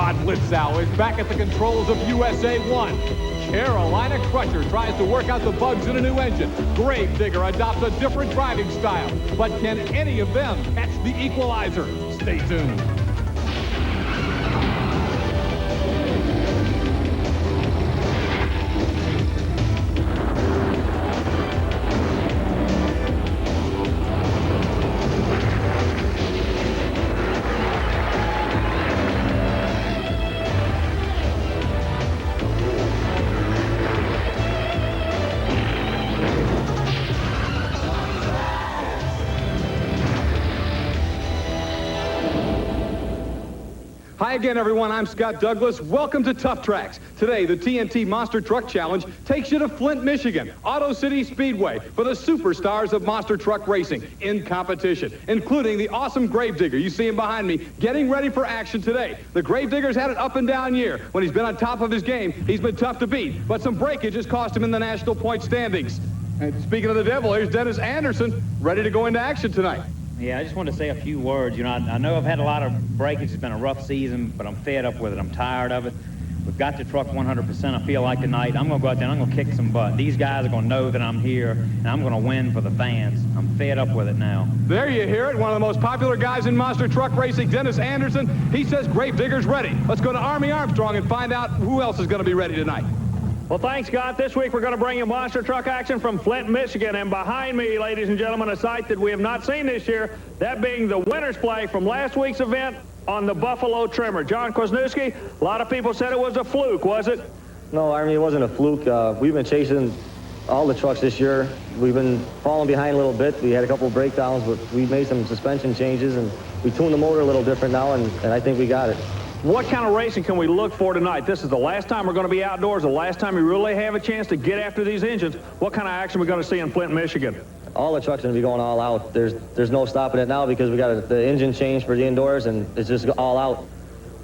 Rod Blitzow is back at the controls of USA 1. Carolina Crusher tries to work out the bugs in a new engine. Gravedigger adopts a different driving style. But can any of them catch the Equalizer? Stay tuned. Hi again, everyone. I'm Scott Douglas. Welcome to Tuff Trax. Today, the TNT Monster Truck Challenge takes you to Flint, Michigan, Auto City Speedway, for the superstars of monster truck racing in competition, including the awesome Gravedigger. You see him behind me, getting ready for action today. The Gravedigger's had an up and down year. When he's been on top of his game, he's been tough to beat, but some breakage has cost him in the national point standings. And speaking of the devil, here's Dennis Anderson, ready to go into action tonight. Yeah, I just wanted to say a few words. You know, I know I've had a lot of breakage. It's been a rough season, but I'm fed up with it. I'm tired of it. We've got the truck 100%, I feel like, tonight. I'm going to go out there and I'm going to kick some butt. These guys are going to know that I'm here, and I'm going to win for the fans. I'm fed up with it now. There you hear it. One of the most popular guys in monster truck racing, Dennis Anderson. He says Gravedigger's ready. Let's go to Army Armstrong and find out who else is going to be ready tonight. Well, thanks, Scott. This week we're going to bring you monster truck action from Flint, Michigan. And behind me, ladies and gentlemen, a sight that we have not seen this year, that being the winner's flag from last week's event on the Buffalo Tremor. John Kwasniewski, a lot of people said it was a fluke, was it? No, Army, it wasn't a fluke. We've been chasing all the trucks this year. We've been falling behind a little bit. We had a couple of breakdowns, but we made some suspension changes, and we tuned the motor a little different now, and I think we got it. What kind of racing can we look for tonight? This is the last time we're going to be outdoors, the last time we really have a chance to get after these engines. What kind of action are we going to see in Flint, Michigan? All the trucks are going to be going all out. There's no stopping it now because we got the engine change for the indoors, and it's just all out.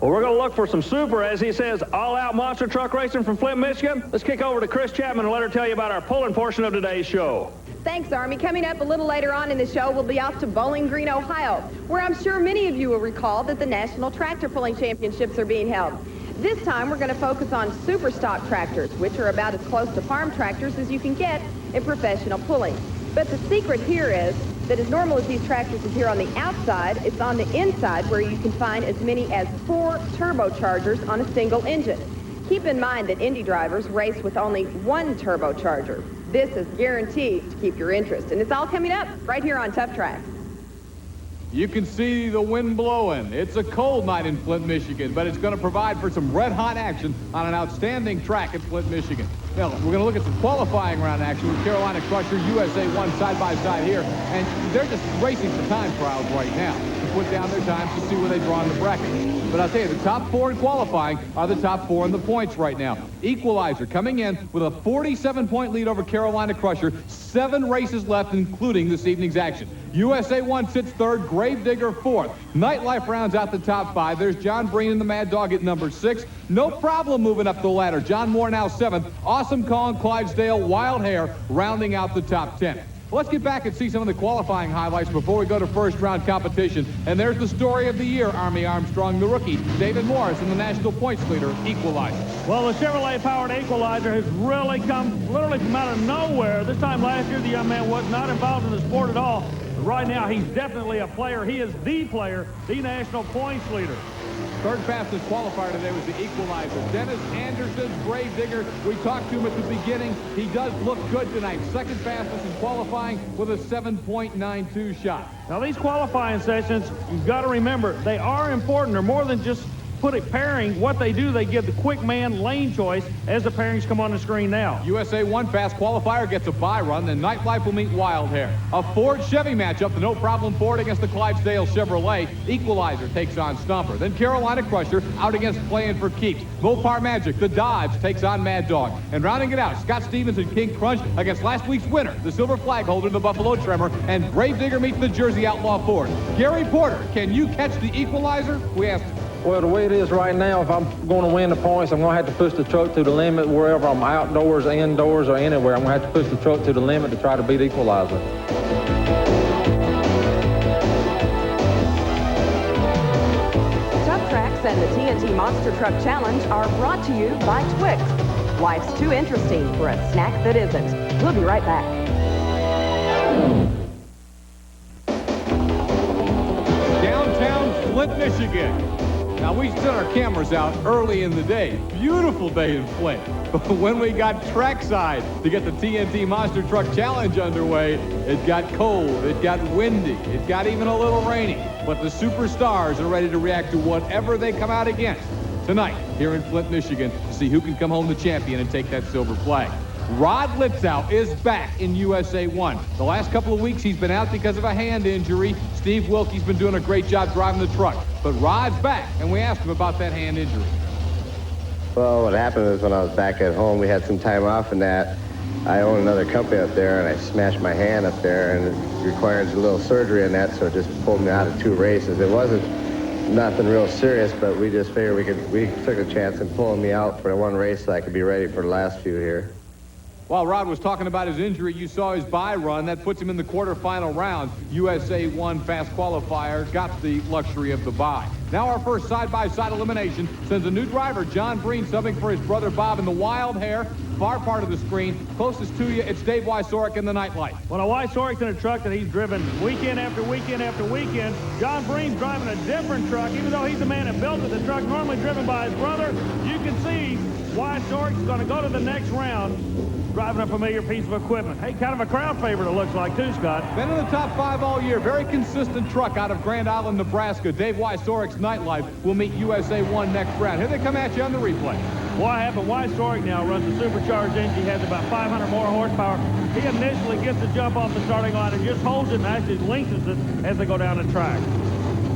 Well, we're going to look for some super, as he says, all-out monster truck racing from Flint, Michigan. Let's kick over to Chris Chapman and let her tell you about our pulling portion of today's show. Thanks, Army. Coming up a little later on in the show, we'll be off to Bowling Green, Ohio, where I'm sure many of you will recall that the National Tractor Pulling Championships are being held. This time, we're going to focus on super stock tractors, which are about as close to farm tractors as you can get in professional pulling. But the secret here is that as normal as these tractors appear on the outside, it's on the inside where you can find as many as 4 turbochargers on a single engine. Keep in mind that Indy drivers race with only 1 turbocharger. This is guaranteed to keep your interest, and it's all coming up right here on Tuff Trax. You can see the wind blowing. It's a cold night in Flint, Michigan, but it's going to provide for some red-hot action on an outstanding track in Flint, Michigan. Now, we're going to look at some qualifying round action with Carolina Crusher, USA 1 side-by-side here, and they're just racing for time trials right now to put down their times to see where they draw in the bracket. But I'll tell you, the top 4 in qualifying are the top 4 in the points right now. Equalizer coming in with a 47-point lead over Carolina Crusher, 7 races left, including this evening's action. USA 1 sits 3rd, Gravedigger 4th. Nightlife rounds out the top 5. There's John Breen and the Mad Dog at number 6. No problem moving up the ladder. John Moore now 7th. Awesome Colin Clydesdale, Wild Hair rounding out the top 10. Let's get back and see some of the qualifying highlights before we go to first round competition. And there's the story of the year, Army Armstrong, the rookie, David Morris, and the national points leader, Equalizer. Well, the Chevrolet-powered Equalizer has really come literally from out of nowhere. This time last year, the young man was not involved in the sport at all. But right now, he's definitely a player. He is the player, the national points leader. Third fastest qualifier today was the Equalizer. Dennis Anderson, Gravedigger. We talked to him at the beginning. He does look good tonight. Second fastest in qualifying with a 7.92 shot. Now, these qualifying sessions, you've got to remember, they are important. They're more than just pairing. What they do, they give the quick man lane choice as the pairings come on the screen now. USA 1 fast qualifier gets a bye run, then Nightlife will meet Wild Hair. A Ford-Chevy matchup, the No Problem Ford against the Clydesdale Chevrolet. Equalizer takes on Stomper. Then Carolina Crusher out against Playing for Keeps. Mopar Magic, the Dodge, takes on Mad Dog. And rounding it out, Scott Stevens and King Crunch against last week's winner, the silver flag holder, the Buffalo Tremor, and Gravedigger meets the Jersey Outlaw Ford. Gary Porter, can you catch the Equalizer? We asked. Well, the way it is right now, if I'm going to win the points, I'm going to have to push the truck to the limit wherever I'm outdoors, indoors, or anywhere. I'm going to have to push the truck to the limit to try to beat Equalizer. Tuff Trax and the TNT Monster Truck Challenge are brought to you by Twix. Life's too interesting for a snack that isn't. We'll be right back. Downtown Flint, Michigan. Now, we sent our cameras out early in the day. Beautiful day in Flint. But when we got trackside to get the TNT Monster Truck Challenge underway, it got cold, it got windy, it got even a little rainy. But the superstars are ready to react to whatever they come out against tonight here in Flint, Michigan, to see who can come home the champion and take that silver flag. Rod Litzow is back in USA 1. The last couple of weeks he's been out because of a hand injury. Steve Wilkie's been doing a great job driving the truck. But Rod's back, and we asked him about that hand injury. Well, what happened was when I was back at home, we had some time off and that. I own another company up there, and I smashed my hand up there, and it requires a little surgery in that, so it just pulled me out of 2 races. It wasn't nothing real serious, but we just figured we took a chance in pulling me out for 1 race so I could be ready for the last few here. While Rod was talking about his injury, you saw his bye run. That puts him in the quarterfinal round. USA 1 fast qualifier got the luxury of the bye. Now our first side-by-side elimination sends a new driver, John Breen, subbing for his brother Bob in the wild hair. Far part of the screen. Closest to you, it's Dave Wysorek in the nightlight. Well, Wysorek's in a truck that he's driven weekend after weekend after weekend. John Breen's driving a different truck, even though he's the man that built it. The truck normally driven by his brother. You can see Wysorek's going to go to the next round driving a familiar piece of equipment. Hey, kind of a crowd favorite, it looks like, too, Scott. Been in the top 5 all year. Very consistent truck out of Grand Island, Nebraska. Dave Wysorek's Nightlife will meet USA 1 next round. Here they come at you on the replay. What happened? Wysorek now runs a supercharged engine. He has about 500 more horsepower. He initially gets the jump off the starting line and just holds it and actually lengthens it as they go down the track.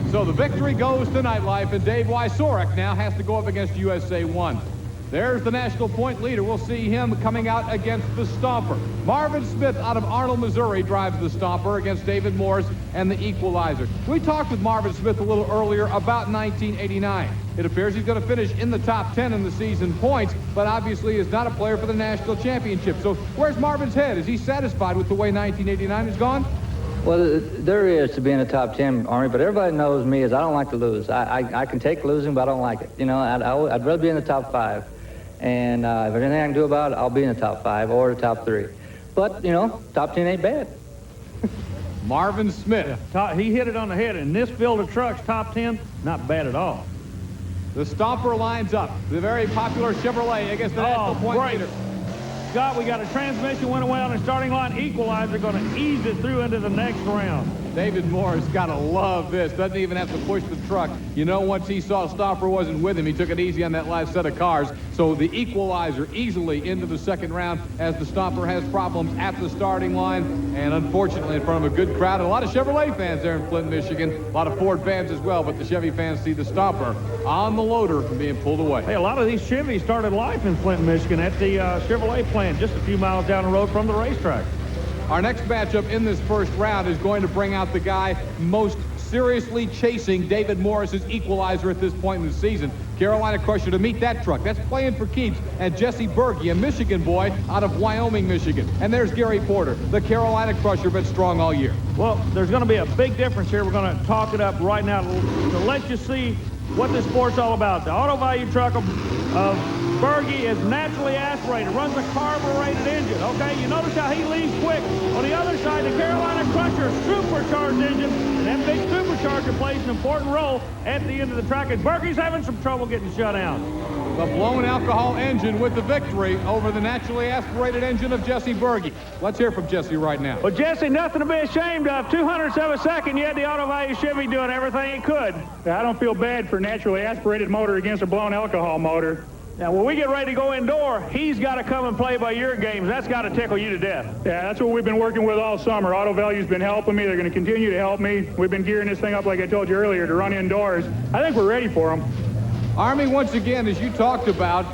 So the victory goes to Nightlife, and Dave Wysorek now has to go up against USA 1. There's the national point leader. We'll see him coming out against the Stomper. Marvin Smith out of Arnold, Missouri drives the Stomper against David Morris and the Equalizer. We talked with Marvin Smith a little earlier about 1989. It appears he's going to finish in the top 10 in the season points, but obviously is not a player for the national championship. So where's Marvin's head? Is he satisfied with the way 1989 has gone? Well, there is to be in the top 10, Army, but everybody knows me as I don't like to lose. I can take losing, but I don't like it. You know, I'd rather be in the top 5. And if there's anything I can do about it, I'll be in the top 5 or the top 3. But, you know, top 10 ain't bad. Marvin Smith. He hit it on the head. In this field of trucks, top 10, not bad at all. The Stomper lines up. The very popular Chevrolet against the national point leader. Scott, we got a transmission went away on the starting line. Equalizer going to ease it through into the next round. David Morris got to love this. Doesn't even have to push the truck. You know, once he saw Stomper wasn't with him, he took it easy on that last set of cars. So the Equalizer easily into the second round as the Stomper has problems at the starting line. And unfortunately, in front of a good crowd, and a lot of Chevrolet fans there in Flint, Michigan. A lot of Ford fans as well, but the Chevy fans see the Stomper on the loader being pulled away. Hey, a lot of these Chevys started life in Flint, Michigan at the Chevrolet plant just a few miles down the road from the racetrack. Our next matchup in this first round is going to bring out the guy most seriously chasing David Morris's Equalizer at this point in the season. Carolina Crusher to meet that truck. That's playing for keeps. And Jesse Berge, a Michigan boy out of Wyoming, Michigan. And there's Gary Porter, the Carolina Crusher, been strong all year. Well, there's going to be a big difference here. We're going to talk it up right now to let you see what this sport's all about. The auto value truck of Berge is naturally aspirated, runs a carbureted engine, okay? You notice how he leaves quick. On the other side, the Carolina Crusher, supercharged engine, and that big supercharger plays an important role at the end of the track, and Berge's having some trouble getting shut down. The blown alcohol engine with the victory over the naturally aspirated engine of Jesse Berge. Let's hear from Jesse right now. Well, Jesse, nothing to be ashamed of. 200ths of a second, you had the auto value Chevy doing everything it could. I don't feel bad for a naturally aspirated motor against a blown alcohol motor. Now, when we get ready to go indoor, he's got to come and play by your games. That's got to tickle you to death. Yeah, that's what we've been working with all summer. Auto Value's been helping me. They're going to continue to help me. We've been gearing this thing up, like I told you earlier, to run indoors. I think we're ready for them. Army, once again, as you talked about,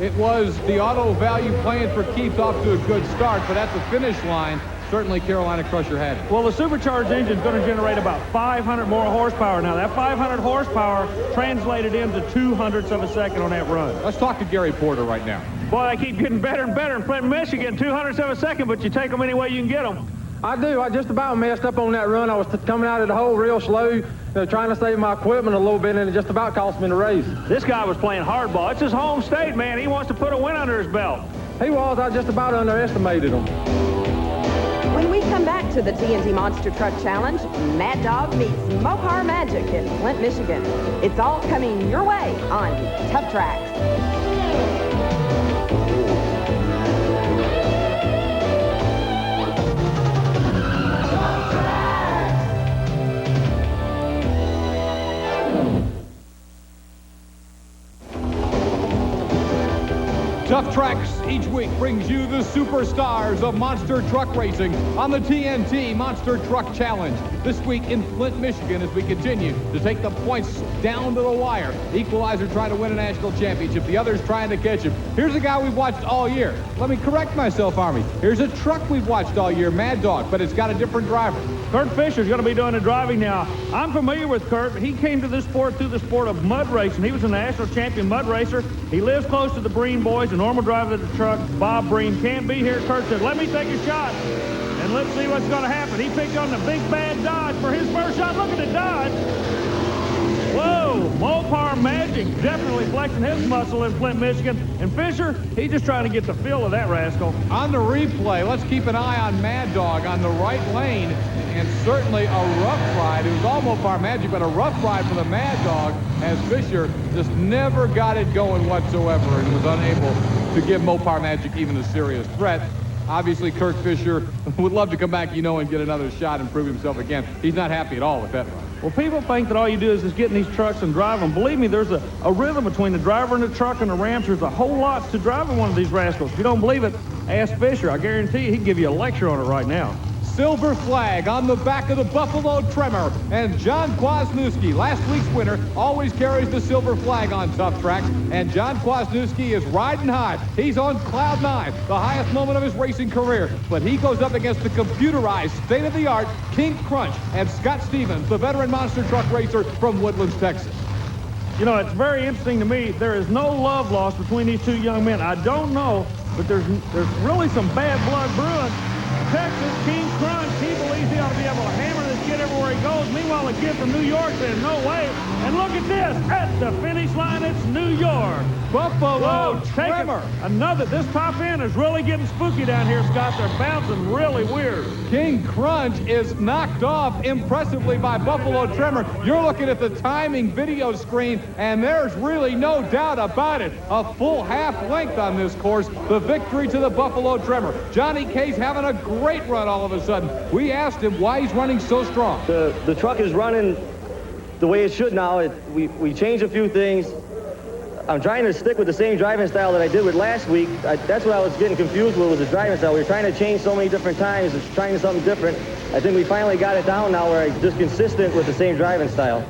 it was the Auto Value playing for keeps off to a good start, but at the finish line, certainly Carolina Crusher had it. Well, the supercharged engine is going to generate about 500 more horsepower. Now, that 500 horsepower translated into 200ths of a second on that run. Let's talk to Gary Porter right now. Boy, they keep getting better and better in Flint, Michigan, 200ths of a second, but you take them any way you can get them. I do. I just about messed up on that run. I was coming out of the hole real slow, trying to save my equipment a little bit, and it just about cost me the race. This guy was playing hardball. It's his home state, man. He wants to put a win under his belt. He was. I just about underestimated him. When we come back to the TNT Monster Truck Challenge, Mad Dog meets Mopar Magic in Flint, Michigan. It's all coming your way on Tough Trax. Tough Trax each week brings you the superstars of monster truck racing on the TNT Monster Truck Challenge. This week in Flint, Michigan, as we continue to take the points down to the wire. Equalizer trying to win a national championship. The others trying to catch him. Here's a guy we've watched all year. Let me correct myself, Army. Here's a truck we've watched all year, Mad Dog, but it's got a different driver. Kurt Fisher's going to be doing the driving now. I'm familiar with Kurt, but he came to this sport through the sport of mud racing. He was a national champion mud racer. He lives close to the Breen boys, the normal driver of the truck. Bob Breen can't be here. Kurt said, let me take a shot, and let's see what's going to happen. He picked on the big bad Dodge for his first shot. Look at the Dodge. Whoa, Mopar Magic definitely flexing his muscle in Flint, Michigan. And Fisher, he's just trying to get the feel of that rascal. On the replay, let's keep an eye on Mad Dog on the right lane, and certainly a rough ride. It was all Mopar Magic, but a rough ride for the Mad Dog, as Fisher just never got it going whatsoever and was unable to give Mopar Magic even a serious threat. Obviously, Kirk Fisher would love to come back, and get another shot and prove himself again. He's not happy at all with that run. Well, people think that all you do is just get in these trucks and drive them. Believe me, there's a rhythm between the driver and the truck and the ramps. There's a whole lot to driving one of these rascals. If you don't believe it, ask Fisher. I guarantee you he can give you a lecture on it right now. Silver flag on the back of the Buffalo Tremor, and John Kwasniewski, last week's winner, always carries the silver flag on Tough Trax, and John Kwasniewski is riding high. He's on cloud 9, the highest moment of his racing career, but he goes up against the computerized, state-of-the-art King Crunch and Scott Stevens, the veteran monster truck racer from Woodlands, Texas. It's very interesting to me. There is no love lost between these two young men. I don't know, but there's really some bad blood brewing. Texas, King Crunch, he believes he ought to be able to hammer this kid everywhere he goes. Meanwhile, the kid from New York says, no way. And look at this. At the finish line, it's New York. Buffalo Tremor. This top end is really getting spooky down here, Scott. They're bouncing really weird. King Crunch is knocked off impressively by Buffalo Tremor. You're looking at the timing video screen, and there's really no doubt about it. A full half length on this course. The victory to the Buffalo Tremor. Johnny K's having a great run all of a sudden. We asked him why he's running so strong. The truck is running the way it should now. We changed a few things. I'm trying to stick with the same driving style that I did with last week. That's what I was getting confused with, was the driving style. We were trying to change so many different times, trying something different. I think we finally got it down now where I'm just consistent with the same driving style.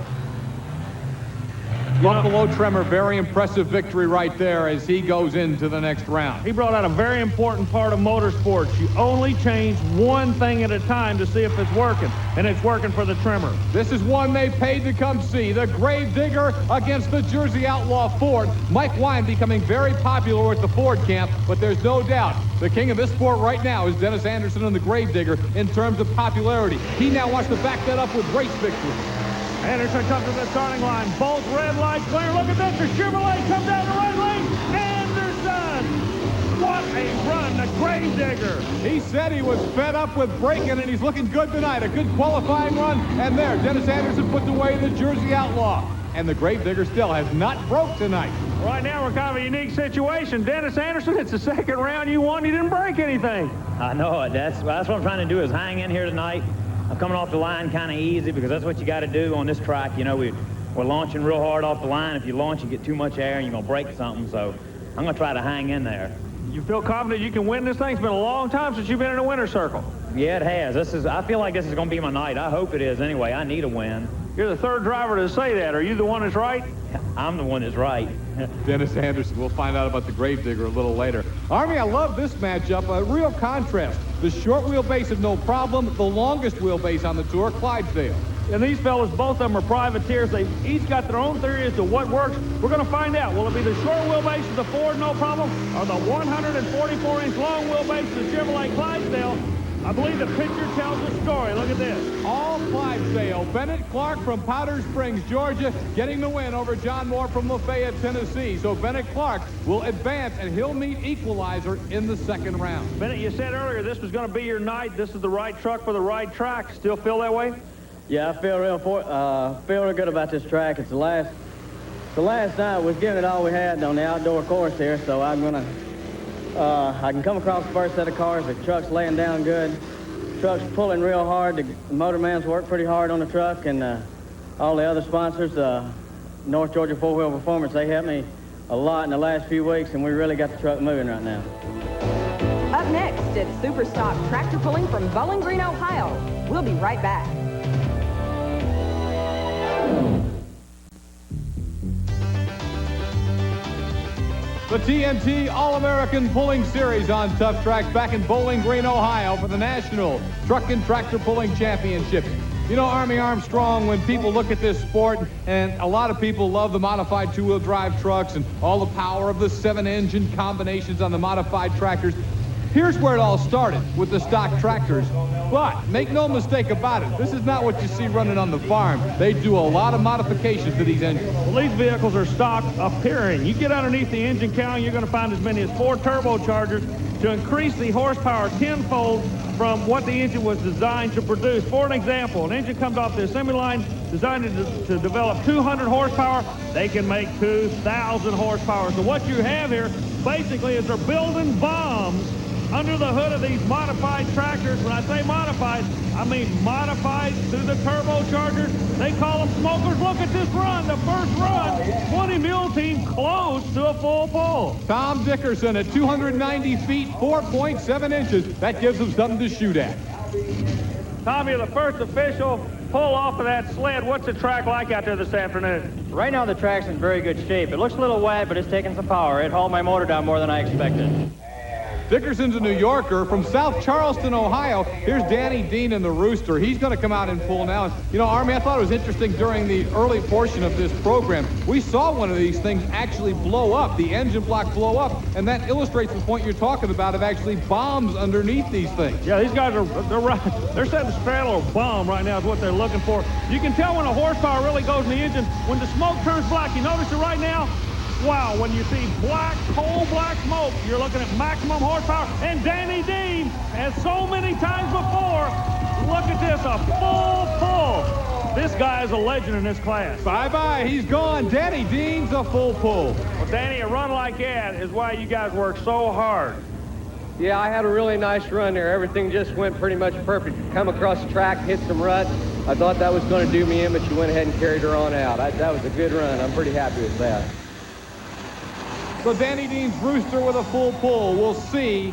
Buffalo Tremor, very impressive victory right there as he goes into the next round. He brought out a very important part of motorsports. You only change one thing at a time to see if it's working, and it's working for the Tremor. This is one they paid to come see. The Grave Digger against the Jersey Outlaw Ford. Mike Wine becoming very popular with the Ford camp, but there's no doubt the king of this sport right now is Dennis Anderson and the Grave Digger in terms of popularity. He now wants to back that up with race victory. Anderson comes to the starting line. Both red lights clear. Look at this. The Chevrolet comes down the right lane. Anderson! What a run, the Grave Digger. He said he was fed up with braking, and he's looking good tonight. A good qualifying run. And there, Dennis Anderson puts away the Jersey Outlaw. And the Grave Digger still has not broke tonight. Right now, we're kind of a unique situation. Dennis Anderson, it's the second round you won. You didn't break anything. I know it. That's what I'm trying to do, is hang in here tonight. I'm coming off the line kind of easy because that's what you got to do on this track. We're launching real hard off the line. If you launch, you get too much air and you're going to break something. So I'm going to try to hang in there. You feel confident you can win this thing? It's been a long time since you've been in a winner's circle. Yeah, it has. I feel like this is going to be my night. I hope it is anyway. I need a win. You're the third driver to say that. Are you the one that's right? I'm the one that's right. Dennis Anderson. We'll find out about the Grave Digger a little later. Army, I love this matchup. A real contrast. The short wheelbase is no problem. The longest wheelbase on the tour, Clydesdale. And these fellas, both of them are privateers. They've each got their own theory as to what works. We're going to find out. Will it be the short wheelbase of the Ford, no problem, or the 144-inch long wheelbase of the Chevrolet Clydesdale? I believe the picture tells the story. Look at this. All Clydesdale. Bennett Clark from Powder Springs, Georgia, getting the win over John Moore from Lafayette, Tennessee. So Bennett Clark will advance, and he'll meet Equalizer in the second round. Bennett, you said earlier this was going to be your night. This is the right truck for the right track. Still feel that way? Yeah, I feel real good about this track. It's the last night. We've given it all we had on the outdoor course here, so I'm gonna I can come across the first set of cars. The truck's laying down good. The truck's pulling real hard. The motor man's worked pretty hard on the truck, and all the other sponsors, North Georgia 4-Wheel Performance, they helped me a lot in the last few weeks, and we really got the truck moving right now. Up next, it's Super Stock Tractor Pulling from Bowling Green, Ohio. We'll be right back. The TNT All-American Pulling Series on Tuff Track back in Bowling Green, Ohio for the National Truck and Tractor Pulling Championship. You know, Army Armstrong, when people look at this sport, and a lot of people love the modified two-wheel drive trucks and all the power of the 7-engine combinations on the modified tractors, here's where it all started with the stock tractors. But make no mistake about it, this is not what you see running on the farm. They do a lot of modifications to these engines. Well, these vehicles are stock appearing. You get underneath the engine count, you're going to find as many as 4 turbochargers to increase the horsepower tenfold from what the engine was designed to produce. For an example, an engine comes off the assembly line designed to develop 200 horsepower. They can make 2,000 horsepower. So what you have here basically is they're building bombs under the hood of these modified tractors. When I say modified, I mean modified through the turbochargers. They call them smokers. Look at this run, the first run. 20 mule team close to a full pull. Tom Dickerson at 290 feet, 4.7 inches. That gives them something to shoot at. Tom, you're the first official pull off of that sled. What's the track like out there this afternoon? Right now, the track's in very good shape. It looks a little wet, but it's taking some power. It hauled my motor down more than I expected. Dickerson's a New Yorker from South Charleston, Ohio. Here's Danny Dean in the Rooster. He's going to come out in full now. You know, Army, I thought it was interesting during the early portion of this program. We saw one of these things actually blow up, the engine block blow up, and that illustrates the point you're talking about of actually bombs underneath these things. Yeah, these guys they're setting a straddle or bomb right now is what they're looking for. You can tell when the horsepower really goes in the engine. When the smoke turns black, you notice it right now? Wow, when you see black, coal black smoke, you're looking at maximum horsepower. And Danny Dean, as so many times before, look at this, a full pull. This guy is a legend in this class. Bye-bye, he's gone. Danny Dean's a full pull. Well, Danny, a run like that is why you guys work so hard. Yeah, I had a really nice run there. Everything just went pretty much perfect. Come across the track, hit some ruts. I thought that was going to do me in, but you went ahead and carried her on out. That was a good run. I'm pretty happy with that. So Danny Dean's Rooster with a full pull. We'll see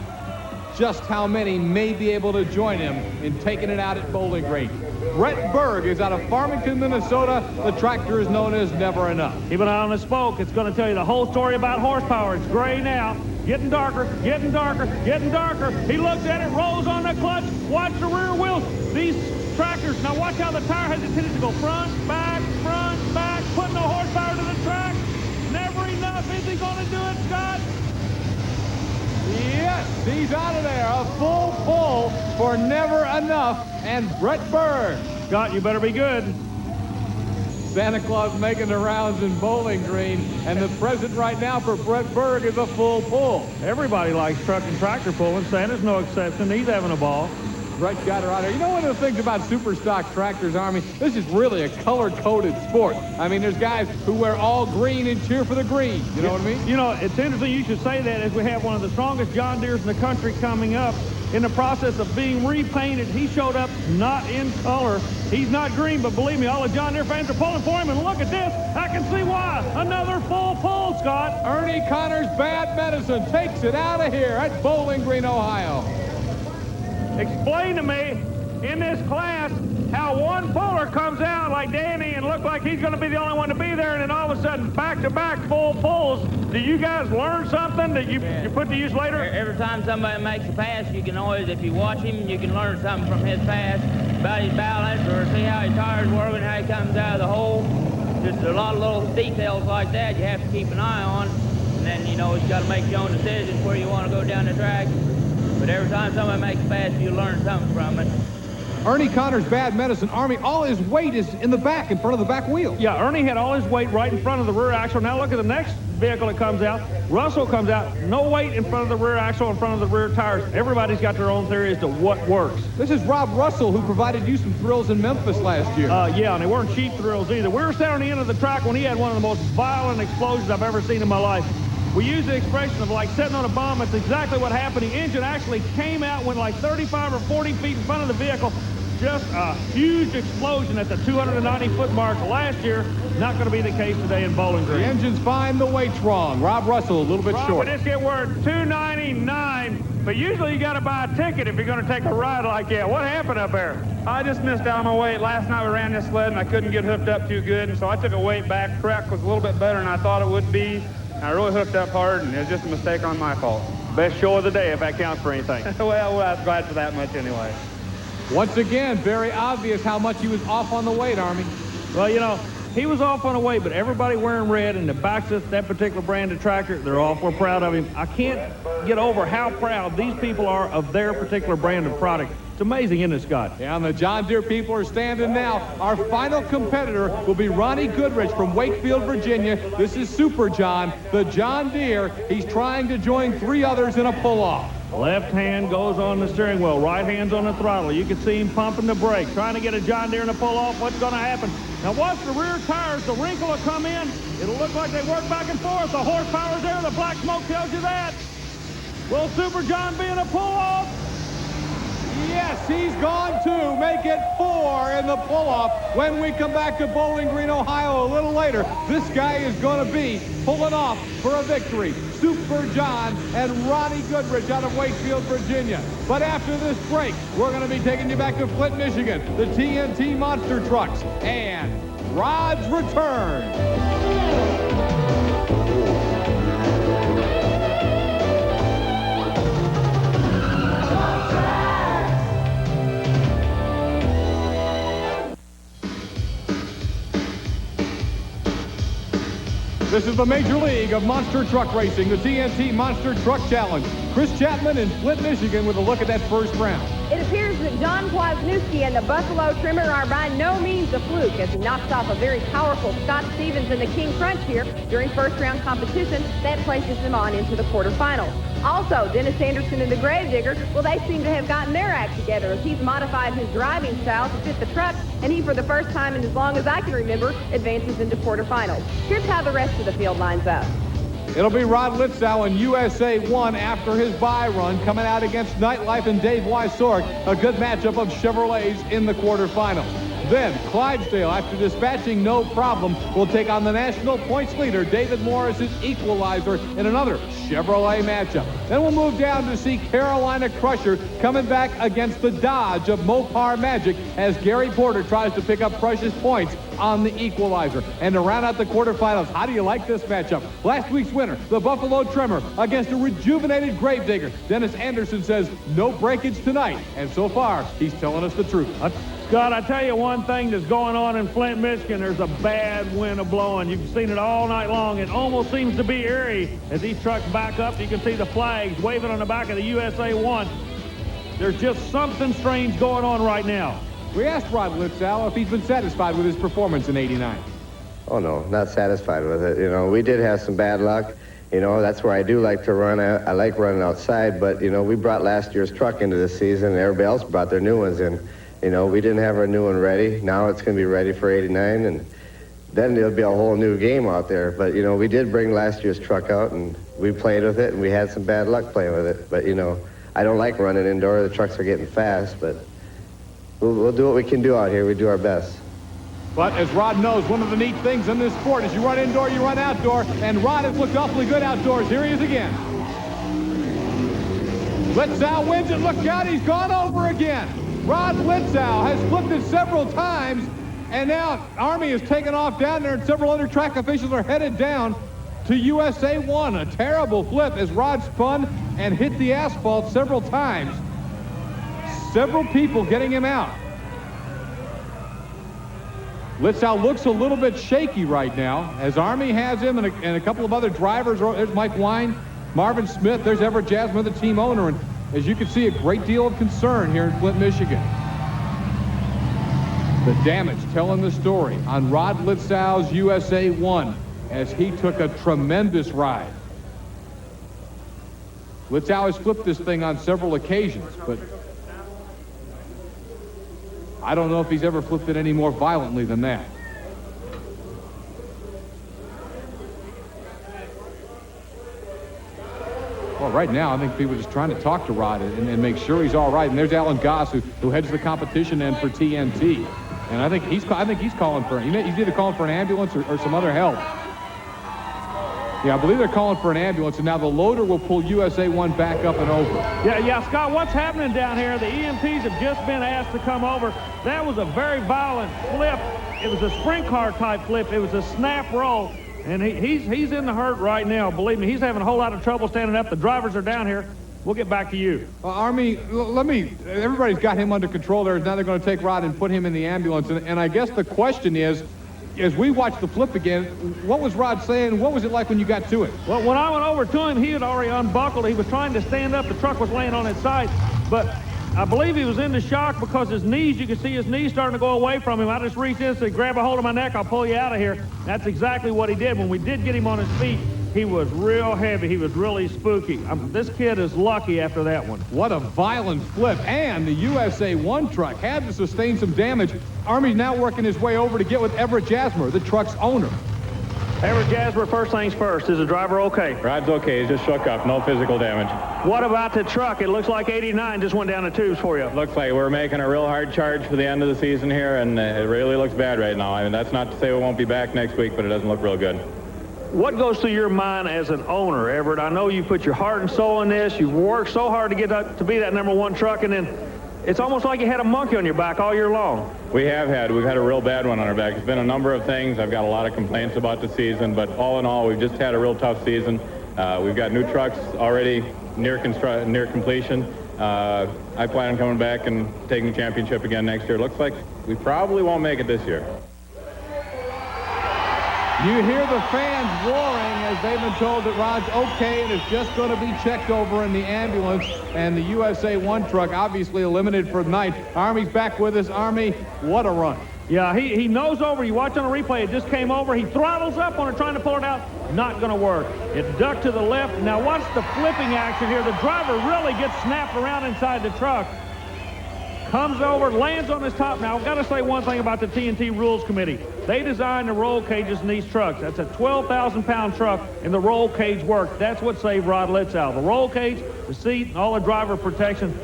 just how many may be able to join him in taking it out at Bowling Green. Brett Berg is out of Farmington, Minnesota. The tractor is known as Never Enough. Keep an eye on the smoke. It's going to tell you the whole story about horsepower. It's gray now. Getting darker, getting darker, getting darker. He looks at it, rolls on the clutch. Watch the rear wheels. These tractors, now watch how the tire has a tendency to go front, back, putting the horsepower to the track. Never enough. Is he going to do it, Scott? Yes, he's out of there. A full pull for Never Enough and Brett Berg. Scott, you better be good. Santa Claus making the rounds in Bowling Green, and the present right now for Brett Berg is a full pull. Everybody likes truck and tractor pulling. Santa's no exception. He's having a ball. Brett got her out there. You know, one of the things about super stock tractors, Army, this is really a color-coded sport. I mean, there's guys who wear all green and cheer for the green. You know what I mean? You know, it's interesting you should say that as we have one of the strongest John Deeres in the country coming up in the process of being repainted. He showed up not in color. He's not green, but believe me, all the John Deere fans are pulling for him, and look at this. I can see why. Another full pull, Scott. Ernie Connor's Bad Medicine takes it out of here at Bowling Green, Ohio. Explain to me, in this class, how one puller comes out like Danny and look like he's going to be the only one to be there, and then all of a sudden, back-to-back full pulls. Do you guys learn something that you put to use later? Every time somebody makes a pass, you can always, if you watch him, you can learn something from his pass about his balance or see how his tire's working, how he comes out of the hole. Just a lot of little details like that you have to keep an eye on. And then, you know, you got to make your own decisions where you want to go down the track. But every time somebody makes a pass, you learn something from it. Ernie Connor's Bad Medicine Army, all his weight is in the back, in front of the back wheel. Yeah, Ernie had all his weight right in front of the rear axle. Now look at the next vehicle that comes out. Russell comes out, no weight in front of the rear axle, in front of the rear tires. Everybody's got their own theory as to what works. This is Rob Russell, who provided you some thrills in Memphis last year. Yeah, and they weren't cheap thrills either. We were standing on the end of the track when he had one of the most violent explosions I've ever seen in my life. We use the expression of like sitting on a bomb. It's exactly what happened. The engine actually came out, went like 35 or 40 feet in front of the vehicle. Just a huge explosion at the 290-foot mark last year. Not going to be the case today in Bowling Green. The engine's fine, the weight's wrong. Rob Russell, a little bit short. We just get word 299, but usually you got to buy a ticket if you're going to take a ride like that. What happened up there? I just missed out on my weight. Last night we ran this sled and I couldn't get hooked up too good, and so I took a weight back. Track was a little bit better than I thought it would be. I really hooked up hard, and it was just a mistake on my fault. Best show of the day, if that counts for anything. well, I'm glad for that much anyway. Once again, very obvious how much he was off on the weight, Army. Well, you know, he was off on the weight, but everybody wearing red and the backs of that particular brand of tractor, they're off. We're proud of him. I can't get over how proud these people are of their particular brand of product. It's amazing, isn't it, Scott? Yeah, and the John Deere people are standing now. Our final competitor will be Ronnie Goodrich from Wakefield, Virginia. This is Super John, the John Deere. He's trying to join 3 others in a pull-off. Left hand goes on the steering wheel, right hand's on the throttle. You can see him pumping the brake, trying to get a John Deere in a pull-off. What's going to happen? Now watch the rear tires, the wrinkle will come in. It'll look like they work back and forth. The horsepower's there, the black smoke tells you that. Will Super John be in a pull-off? Yes, he's going to make it 4 in the pull-off. When we come back to Bowling Green, Ohio a little later, this guy is going to be pulling off for a victory. Super John and Ronnie Goodrich out of Wakefield, Virginia. But after this break, we're going to be taking you back to Flint, Michigan, the TNT Monster Trucks, and Rod's return. This is the Major League of Monster Truck Racing, the TNT Monster Truck Challenge. Chris Chapman in Flint, Michigan with a look at that first round. It appears that John Kwasniewski and the Buffalo Tremor are by no means a fluke as he knocks off a very powerful Scott Stevens in the King Crunch here during first-round competition. That places them on into the quarterfinals. Also, Dennis Anderson and the Gravedigger, well, they seem to have gotten their act together as he's modified his driving style to fit the truck, and he, for the first time in as long as I can remember, advances into quarterfinals. Here's how the rest of the field lines up. It'll be Rod Litzow in USA 1 after his bye run, coming out against Nightlife and Dave Wysork, a good matchup of Chevrolets in the quarterfinals. Then Clydesdale, after dispatching no problem, will take on the national points leader, David Morris's Equalizer, in another Chevrolet matchup. Then we'll move down to see Carolina Crusher coming back against the Dodge of Mopar Magic as Gary Porter tries to pick up precious points on the Equalizer. And to round out the quarterfinals, how do you like this matchup? Last week's winner, the Buffalo Tremor, against a rejuvenated Gravedigger. Dennis Anderson says no breakage tonight, and so far, he's telling us the truth. Scott, I tell you one thing that's going on in Flint, Michigan. There's a bad wind blowing. You've seen it all night long. It almost seems to be eerie as these trucks back up. You can see the flags waving on the back of the USA 1. There's just something strange going on right now. We asked Rod Litzow if he's been satisfied with his performance in '89. Oh, no, not satisfied with it. You know, we did have some bad luck. You know, that's where I do like to run. I like running outside, but, you know, we brought last year's truck into this season, and everybody else brought their new ones in. You know, we didn't have our new one ready. Now it's going to be ready for '89, and then it'll be a whole new game out there. But, you know, we did bring last year's truck out, and we played with it, and we had some bad luck playing with it. But, you know, I don't like running indoor. The trucks are getting fast, but we'll do what we can do out here. We do our best. But as Rod knows, one of the neat things in this sport is you run indoor, you run outdoor, and Rod has looked awfully good outdoors. Here he is again. Litzow wins it. Look out, he's gone over again. Rod Litzow has flipped it several times, and now Army is taking off down there, and several other track officials are headed down to USA 1. A terrible flip as Rod spun and hit the asphalt several times. Several people getting him out. Litzow looks a little bit shaky right now as Army has him and a couple of other drivers. There's Mike Wine, Marvin Smith, there's Everett Jasmine, the team owner, and as you can see, a great deal of concern here in Flint, Michigan. The damage telling the story on Rod Litzau's USA 1 as he took a tremendous ride. Litzau has flipped this thing on several occasions, but I don't know if he's ever flipped it any more violently than that. Well, right now, I think people are just trying to talk to Rod and make sure he's all right. And there's Alan Goss, who heads the competition end for TNT. And I think he's calling for, he's either calling for an ambulance or some other help. Yeah, I believe they're calling for an ambulance, and now the loader will pull USA 1 back up and over. Yeah, Scott, what's happening down here? The EMTs have just been asked to come over. That was a very violent flip. It was a sprint car type flip. It was a snap roll. And he's in the hurt right now. Believe me, he's having a whole lot of trouble standing up. The drivers are down here. We'll get back to you. Army, everybody's got him under control there. Now they're going to take Rod and put him in the ambulance. And I guess the question is, as we watch the flip again, what was Rod saying? What was it like when you got to it? Well, when I went over to him, he had already unbuckled. He was trying to stand up. The truck was laying on its side. But I believe he was into shock because his knees, you could see his knees starting to go away from him. I just reached in and said, grab a hold of my neck, I'll pull you out of here. That's exactly what he did. When we did get him on his feet, he was real heavy. He was really spooky. This kid is lucky after that one. What a violent flip. And the USA 1 truck had to sustain some damage. Army's now working his way over to get with Everett Jasmer, the truck's owner. Everett Jasmer, first things first. Is the driver okay? Rod's okay. He's just shook up. No physical damage. What about the truck? It looks like 89 just went down the tubes for you. Looks like we're making a real hard charge for the end of the season here, and it really looks bad right now. I mean, that's not to say we won't be back next week, but it doesn't look real good. What goes through your mind as an owner, Everett? I know you put your heart and soul in this. You've worked so hard to get to be that #1 truck, and then it's almost like you had a monkey on your back all year long. We've had a real bad one on our back. It's been a number of things. I've got a lot of complaints about the season, but all in all, we've just had a real tough season. We've got new trucks already near completion. I plan on coming back and taking the championship again next year. Looks like we probably won't make it this year. You hear the fans roaring as they've been told that Rod's okay and is just going to be checked over in the ambulance. And the USA 1 truck obviously eliminated for the night. Army's back with us. Army, what a run. Yeah, he nose over. You watch on the replay, it just came over. He throttles up on it, trying to pull it out. Not going to work. It ducked to the left. Now watch the flipping action here. The driver really gets snapped around inside the truck. Comes over, lands on his top. Now, I've got to say one thing about the TNT Rules Committee. They designed the roll cages in these trucks. That's a 12,000-pound truck, and the roll cage worked. That's what saved Rod Litzau. The roll cage, the seat, and all the driver protection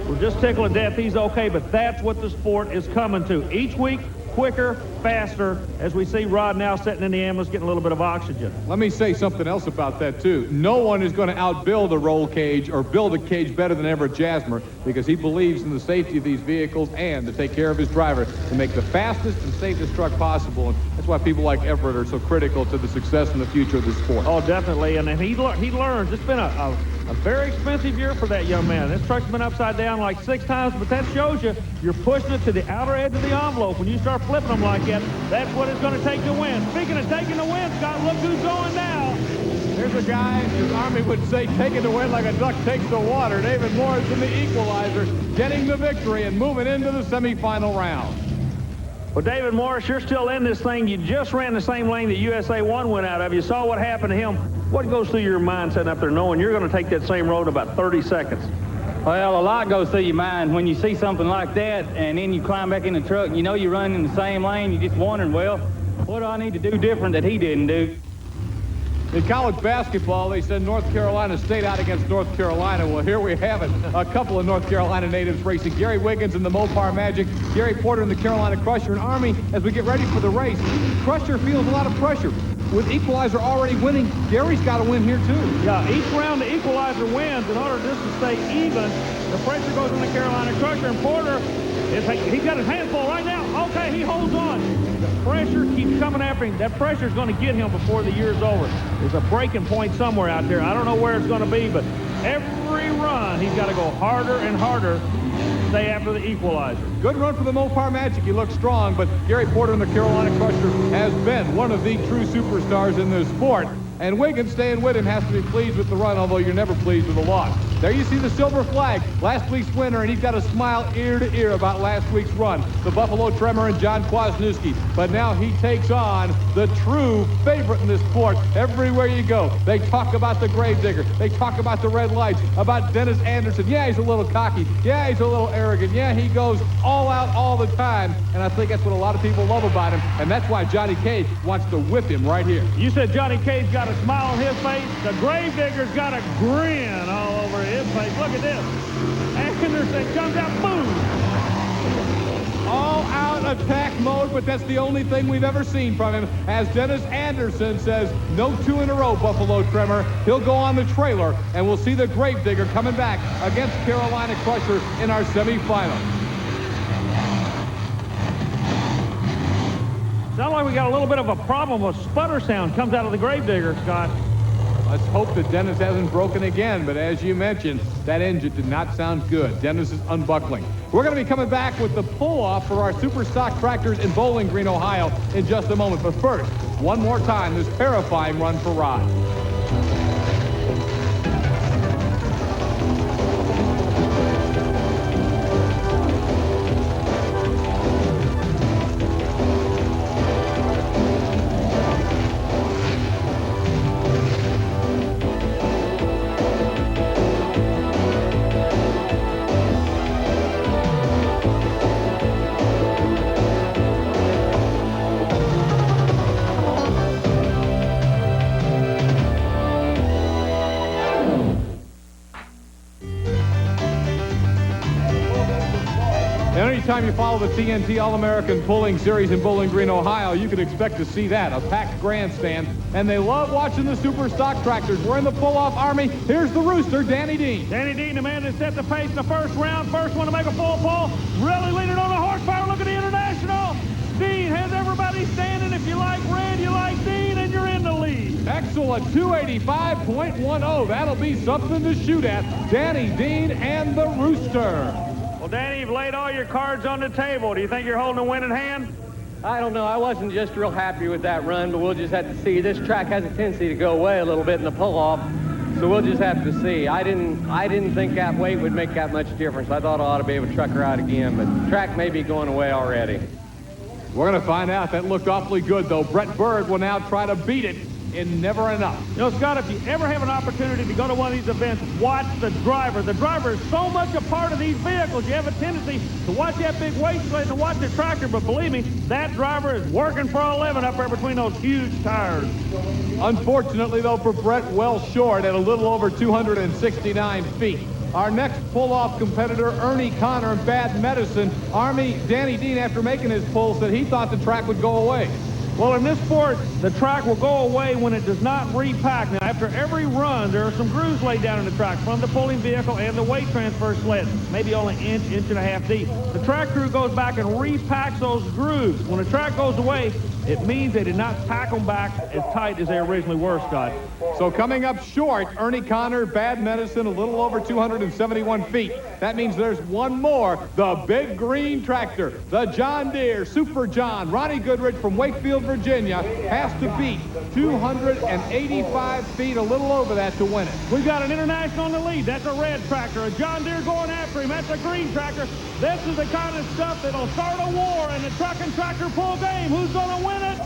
will just tickle to death. He's okay, but that's what the sport is coming to. Each week, quicker, faster, as we see Rod now sitting in the ambulance getting a little bit of oxygen. Let me say something else about that, too. No one is going to outbuild a roll cage or build a cage better than Everett Jasmer because he believes in the safety of these vehicles and to take care of his driver to make the fastest and safest truck possible. And that's why people like Everett are so critical to the success and the future of the sport. Oh, definitely. And he learns. It's been a very expensive year for that young man. This truck's been upside down like 6 times, but that shows you're pushing it to the outer edge of the envelope. When you start flipping them like that, that's what it's going to take to win. Speaking of taking the win, Scott, look who's going now. Here's a guy, as Army would say, taking the win like a duck takes the water. David Morrison, the Equalizer, getting the victory and moving into the semifinal round. Well, David Morris, you're still in this thing. You just ran the same lane that USA 1 went out of. You saw what happened to him. What goes through your mind sitting up there knowing you're going to take that same road about 30 seconds? Well, a lot goes through your mind when you see something like that, and then you climb back in the truck, and you know you're running in the same lane. You're just wondering, well, what do I need to do different that he didn't do? In college basketball, they send North Carolina State out against North Carolina. Well, here we have it. A couple of North Carolina natives racing. Gary Wiggins in the Mopar Magic, Gary Porter in the Carolina Crusher. And Army, as we get ready for the race, Crusher feels a lot of pressure. With Equalizer already winning, Gary's got to win here, too. Yeah, each round the Equalizer wins. In order just to stay even, the pressure goes on the Carolina Crusher. And Porter, he's got his hands full right now. Okay, he holds on. The pressure keeps coming after him. That pressure is going to get him before the year's over. There's a breaking point somewhere out there. I don't know where it's going to be, but every run, he's got to go harder and harder to stay after the Equalizer. Good run for the Mopar Magic. He looks strong, but Gary Porter in the Carolina Crusher has been one of the true superstars in this sport. And Wiggins staying with him has to be pleased with the run, although you're never pleased with the loss. There you see the silver flag, last week's winner, and he's got a smile ear to ear about last week's run, the Buffalo Tremor and John Kwasniewski. But now he takes on the true favorite in this sport. Everywhere you go, they talk about the Gravedigger. They talk about the red lights, about Dennis Anderson. Yeah, he's a little cocky. Yeah, he's a little arrogant. Yeah, he goes all out all the time. And I think that's what a lot of people love about him. And that's why Johnny Cage wants to whip him right here. You said Johnny Cage got a smile on his face. The Gravedigger's got a grin all over his face. Look at this. Anderson comes out, boom. All out attack mode, but that's the only thing we've ever seen from him. As Dennis Anderson says, no 2 in a row, Buffalo Tremor. He'll go on the trailer, and we'll see the Gravedigger coming back against Carolina Crusher in our semifinal. Sounds like we got a little bit of a problem with sputter sound comes out of the Gravedigger, Scott. Let's hope that Dennis hasn't broken again, but as you mentioned, that engine did not sound good. Dennis is unbuckling. We're going to be coming back with the pull-off for our super stock tractors in Bowling Green, Ohio in just a moment. But first, one more time, this terrifying run for Rod. Anytime you follow the TNT All-American Pulling Series in Bowling Green, Ohio, you can expect to see that, a packed grandstand. And they love watching the super stock tractors. We're in the pull-off army. Here's the Rooster, Danny Dean. Danny Dean, the man that set the pace in the first round. First one to make a full pull. Really leaning on the horsepower. Look at the International. Dean has everybody standing. If you like red, you like Dean, and you're in the lead. Excellent 285.10. That'll be something to shoot at. Danny Dean and the Rooster. Well, Danny, you've laid all your cards on the table. Do you think you're holding a win in hand? I don't know. I wasn't just real happy with that run, but we'll just have to see. This track has a tendency to go away a little bit in the pull-off, so we'll just have to see. I didn't think that weight would make that much difference. I thought I ought to be able to truck her out again, but the track may be going away already. We're going to find out. That looked awfully good, though. Brett Berg will now try to beat it in Never Enough. You know, Scott, if you ever have an opportunity to go to one of these events, watch the driver. The driver is so much a part of these vehicles. You have a tendency to watch that big weight sled and watch the tractor, but believe me, that driver is working for a living up there between those huge tires. Unfortunately, though, for Brett, well short at a little over 269 feet. Our next pull-off competitor, Ernie Connor in Bad Medicine. Army, Danny Dean, after making his pull, said he thought the track would go away. Well, in this sport, the track will go away when it does not repack. Now, after every run, there are some grooves laid down in the track from the pulling vehicle and the weight transfer sled, maybe only an inch, inch and a half deep. The track crew goes back and repacks those grooves. When the track goes away, it means they did not pack them back as tight as they originally were, Scott. So coming up short, Ernie Connor, Bad Medicine, a little over 271 feet. That means there's one more, the big green tractor, the John Deere Super John. Ronnie Goodrich from Wakefield, Virginia, has to beat 285 feet, a little over that, to win it. We've got an international in the lead. That's a red tractor. A John Deere going after him. That's a green tractor. This is the kind of stuff that'll start a war in the truck and tractor pull game. Who's going to win it?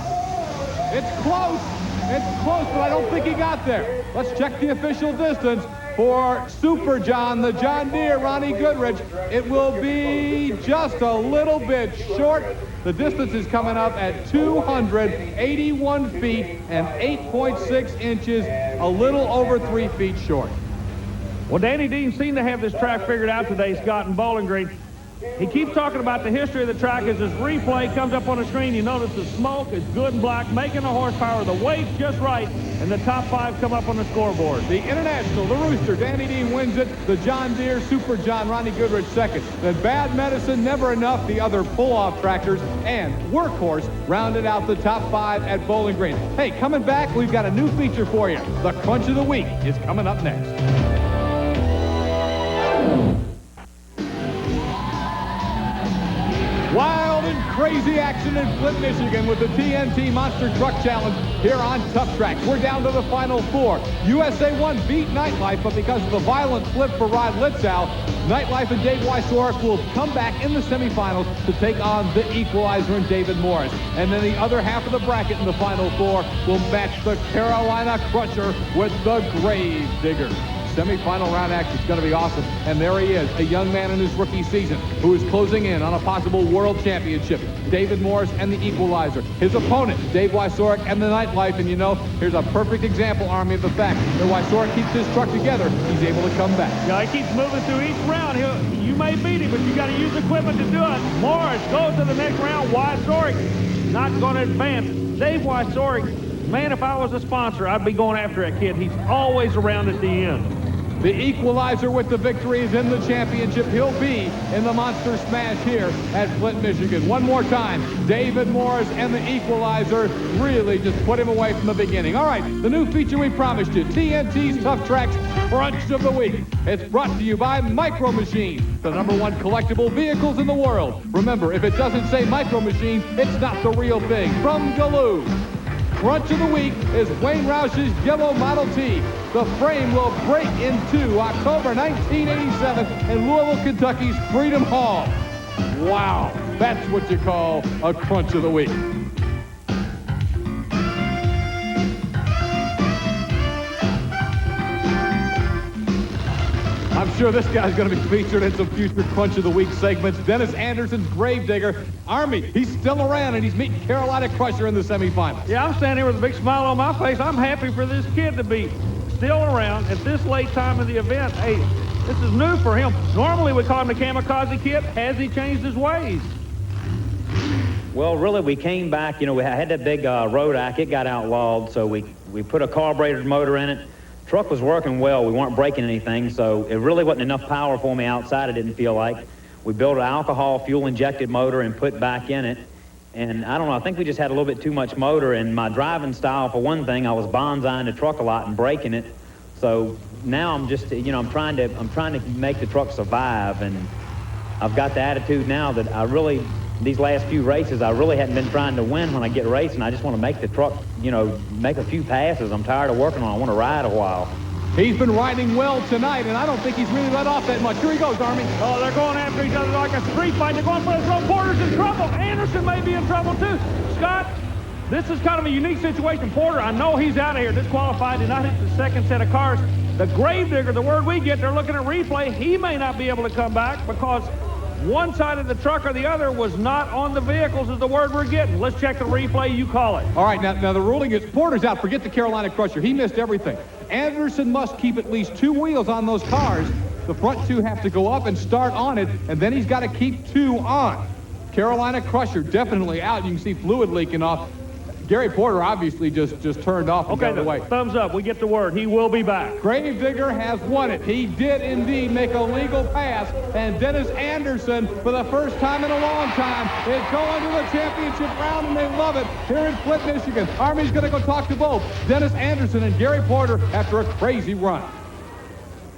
It's close. It's close, but I don't think he got there. Let's check the official distance for Super John, the John Deere, Ronnie Goodrich. It will be just a little bit short. The distance is coming up at 281 feet and 8.6 inches, a little over 3 feet short. Well, Danny Dean seemed to have this track figured out today, Scott, in Bowling Green. He keeps talking about the history of the track. As this replay comes up on the screen, you notice the smoke is good and black, making the horsepower, the weight's just right, and the top five come up on the scoreboard. The International, the Rooster, Danny Dean wins it. The John Deere, Super John, Ronnie Goodrich second. Then Bad Medicine, Never Enough, the other pull-off tractors, and Workhorse rounded out the top five at Bowling Green. Hey, coming back, we've got a new feature for you. The Crunch of the Week is coming up next. Wild and crazy action in Flint, Michigan with the TNT Monster Truck Challenge here on Tuff Trax. We're down to the final four. USA 1 beat Nightlife, but because of the violent flip for Rod Litzow, Nightlife and Dave Wysorek will come back in the semifinals to take on the Equalizer and David Morris. And then the other half of the bracket in the final four will match the Carolina Crusher with the Grave Digger. Semi-final round action is going to be awesome. And there he is, a young man in his rookie season who is closing in on a possible world championship. David Morris and the Equalizer. His opponent, Dave Wysorek and the Nightlife. And you know, here's a perfect example, Army, of the fact that Wysorek keeps his truck together. He's able to come back. Yeah, he keeps moving through each round. You may beat him, but you got to use equipment to do it. Morris goes to the next round. Wysorek not going to advance. Dave Wysorek, man, if I was a sponsor, I'd be going after that kid. He's always around at the end. The Equalizer with the victory is in the championship. He'll be in the Monster Smash here at Flint, Michigan. One more time, David Morris and the Equalizer really just put him away from the beginning. All right, the new feature we promised you, TNT's Tuff Trax Crunch of the Week. It's brought to you by Micro Machines, the #1 collectible vehicles in the world. Remember, if it doesn't say Micro Machines, it's not the real thing. From Galoo. Crunch of the Week is Wayne Roush's yellow Model T. The frame will break in two October 1987 in Louisville, Kentucky's Freedom Hall. Wow, that's what you call a Crunch of the Week. I'm sure this guy's going to be featured in some future Crunch of the Week segments. Dennis Anderson's Gravedigger. Army, he's still around, and he's meeting Carolina Crusher in the semifinals. Yeah, I'm standing here with a big smile on my face. I'm happy for this kid to be still around at this late time of the event. Hey, this is new for him. Normally we call him the Kamikaze Kid. Has he changed his ways? Well, really, we came back. You know, we had that big road act. It got outlawed, so we put a carbureted motor in it. Truck was working well. We weren't breaking anything, so it really wasn't enough power for me outside, I didn't feel like. We built an alcohol fuel-injected motor and put back in it. And I don't know, I think we just had a little bit too much motor. And my driving style, for one thing, I was bonsaiing the truck a lot and breaking it. So now I'm just, you know, I'm trying to make the truck survive. And I've got the attitude now that I really, these last few races, I really hadn't been trying to win when I get racing. I just want to make the truck, you know, make a few passes. I'm tired of working on it. I want to ride a while. He's been riding well tonight, and I don't think he's really let off that much. Here he goes, Army. Oh, they're going after each other like a street fight. They're going for the throw. Porter's in trouble. Anderson may be in trouble, too. Scott, this is kind of a unique situation. Porter, I know he's out of here. Disqualified, did not hit the second set of cars. The Gravedigger, the word we get, they're looking at replay. He may not be able to come back because one side of the truck or the other was not on the vehicles is the word we're getting. Let's check the replay. You call it. All right, now the ruling is Porter's out. Forget the Carolina Crusher. He missed everything. Anderson must keep at least two wheels on those cars. The front two have to go up and start on it, and then he's got to keep two on. Carolina Crusher definitely out. You can see fluid leaking off. Gary Porter obviously just turned off and got away. Thumbs up. We get the word. He will be back. Gravedigger has won it. He did indeed make a legal pass. And Dennis Anderson, for the first time in a long time, is going to the championship round, and they love it here in Flint, Michigan. Army's going to go talk to both Dennis Anderson and Gary Porter after a crazy run.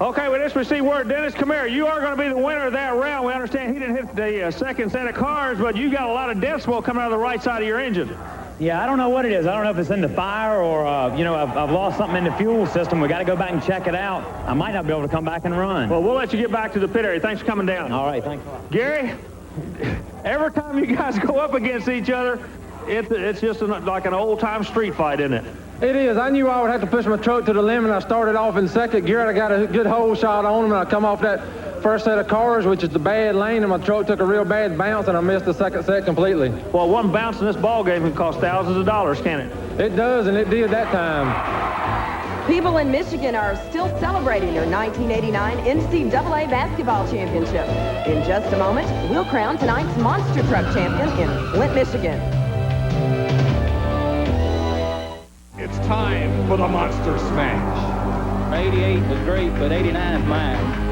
Okay, we just received word. Dennis, come here. You are going to be the winner of that round. We understand he didn't hit the second set of cars, but you got a lot of death smoke coming out of the right side of your engine. Yeah, I don't know what it is. I don't know if it's in the fire or, you know, I've lost something in the fuel system. We got to go back and check it out. I might not be able to come back and run. Well, we'll let you get back to the pit area. Thanks for coming down. All right, thanks. Gary, every time you guys go up against each other, it's just like an old-time street fight, isn't it? It is. I knew I would have to push my truck to the limit. I started off in second gear. I got a good hole shot on him, and I come off that first set of cars, which is the bad lane, and my truck took a real bad bounce, and I missed the second set completely. Well, one bounce in this ball game can cost thousands of dollars, can it? It does, and it did that time. People in Michigan are still celebrating their 1989 NCAA basketball championship. In just a moment, we'll crown tonight's Monster Truck champion in Flint, Michigan. It's time for the Monster Smash. 88 was great, but 89 is mine.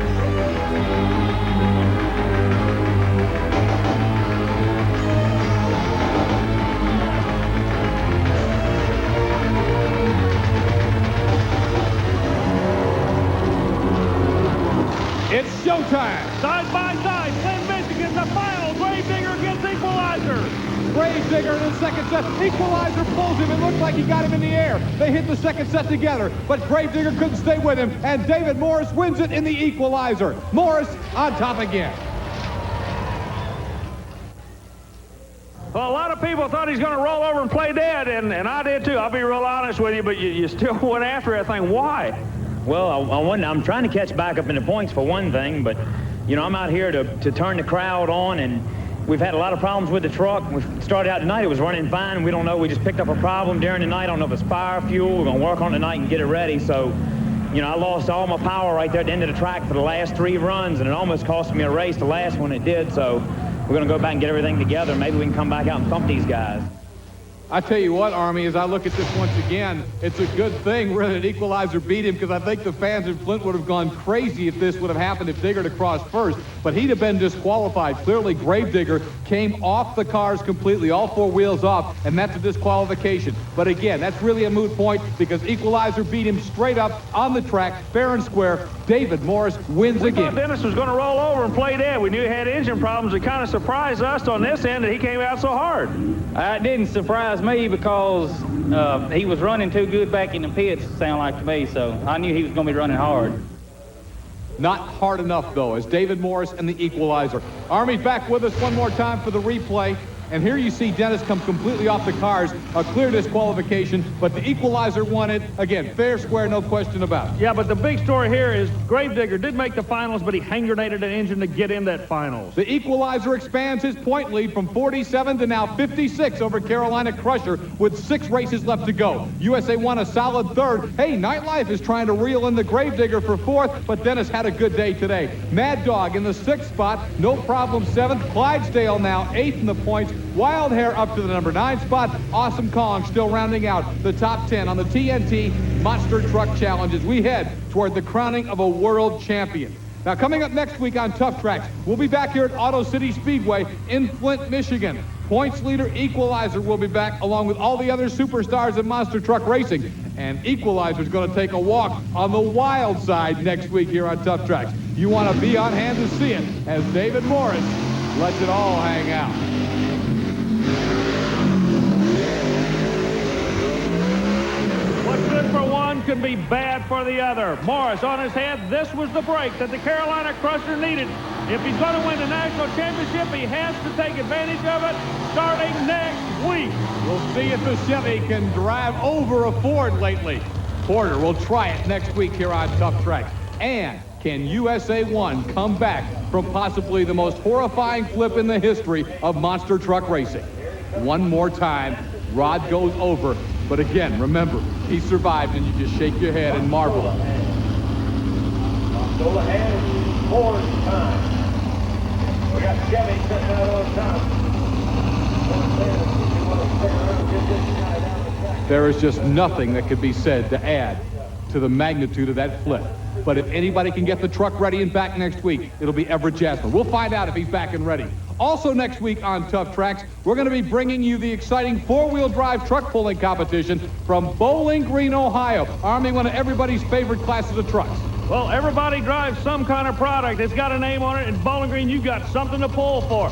It's showtime. Side by side, Flint, Michigan, the final Gravedigger against Equalizer. Gravedigger in the second set. Equalizer pulls him. It looked like he got him in the air. They hit the second set together, but Gravedigger couldn't stay with him, and David Morris wins it in the Equalizer. Morris on top again. Well, a lot of people thought he's going to roll over and play dead, and I did too. I'll be real honest with you, but you still went after that thing. Why? Well, I'm trying to catch back up in the points for one thing, but, you know, I'm out here to turn the crowd on, and we've had a lot of problems with the truck. We started out tonight, it was running fine. We don't know, we just picked up a problem during the night. I don't know if it's fire fuel. We're going to work on it tonight and get it ready. So, you know, I lost all my power right there at the end of the track for the last 3 runs, and it almost cost me a race. The last one it did, so we're going to go back and get everything together. Maybe we can come back out and thump these guys. I tell you what, Army, as I look at this once again, it's a good thing really that Equalizer beat him, because I think the fans in Flint would have gone crazy if this would have happened if Digger had crossed first, but he'd have been disqualified. Clearly, Gravedigger came off the cars completely, all 4 wheels off, and that's a disqualification. But again, that's really a moot point, because Equalizer beat him straight up on the track, fair and square. David Morris wins We again. thought Dennis was going to roll over and play dead. We knew he had engine problems. It kind of surprised us on this end that he came out so hard. It didn't surprise me because he was running too good back in the pits, sound like to me, so I knew he was going to be running hard. Not hard enough, though, as David Morris and the Equalizer. Army's back with us one more time for the replay. And here you see Dennis come completely off the cars, a clear disqualification, but the Equalizer won it. Again, fair, square, no question about it. Yeah, but the big story here is Gravedigger did make the finals, but he hand grenaded an engine to get in that finals. The Equalizer expands his point lead from 47 to now 56 over Carolina Crusher with 6 races left to go. USA won a solid 3rd. Hey, Nightlife is trying to reel in the Gravedigger for 4th, but Dennis had a good day today. Mad Dog in the 6th spot, no problem 7th. Clydesdale now 8th in the points. Wild Hair up to the number 9 spot. Awesome Kong still rounding out the top 10 on the TNT Monster Truck Challenges. We head toward the crowning of a world champion. Now, coming up next week on Tuff Trax, we'll be back here at Auto City Speedway in Flint, Michigan. Points leader Equalizer will be back along with all the other superstars in monster truck racing. And Equalizer's going to take a walk on the wild side next week here on Tuff Trax. You want to be on hand to see it as David Morris lets it all hang out. What's good for one can be bad for the other. Morris on his head. This was the break that the Carolina Crusher needed. If he's going to win the national championship, he has to take advantage of it starting next week. We'll see if the Chevy can drive over a Ford lately. Porter will try it next week here on Tuff Trax. And can USA 1 come back from possibly the most horrifying flip in the history of monster truck racing? One more time, Rod goes over. But again, remember, he survived, and you just shake your head and marvel. Go ahead, Ford time. We got Chevy sitting out on top. There is just nothing that could be said to add to the magnitude of that flip. But if anybody can get the truck ready and back next week, it'll be Everett Jasper. We'll find out if he's back and ready. Also next week on Tuff Trax, we're going to be bringing you the exciting 4-wheel drive truck pulling competition from Bowling Green, Ohio. Army, one of everybody's favorite classes of trucks. Well, everybody drives some kind of product. It's got a name on it. In Bowling Green, you got something to pull for.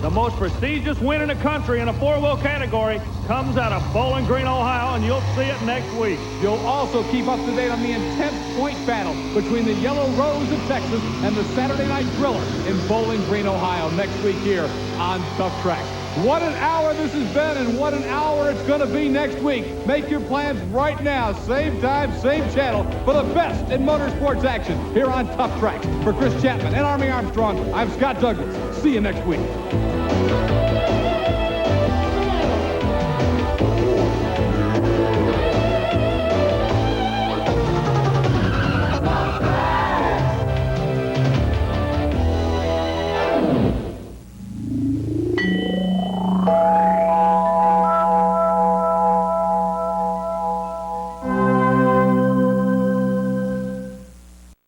The most prestigious win in the country in a 4-wheel category comes out of Bowling Green, Ohio, and you'll see it next week. You'll also keep up to date on the intense point battle between the Yellow Rose of Texas and the Saturday Night Thriller in Bowling Green, Ohio next week here on Tuff Trax. What an hour this has been, and what an hour it's going to be next week. Make your plans right now. Same time, same channel for the best in motorsports action here on Tuff Trax. For Chris Chapman and Army Armstrong, I'm Scott Douglas. See you next week.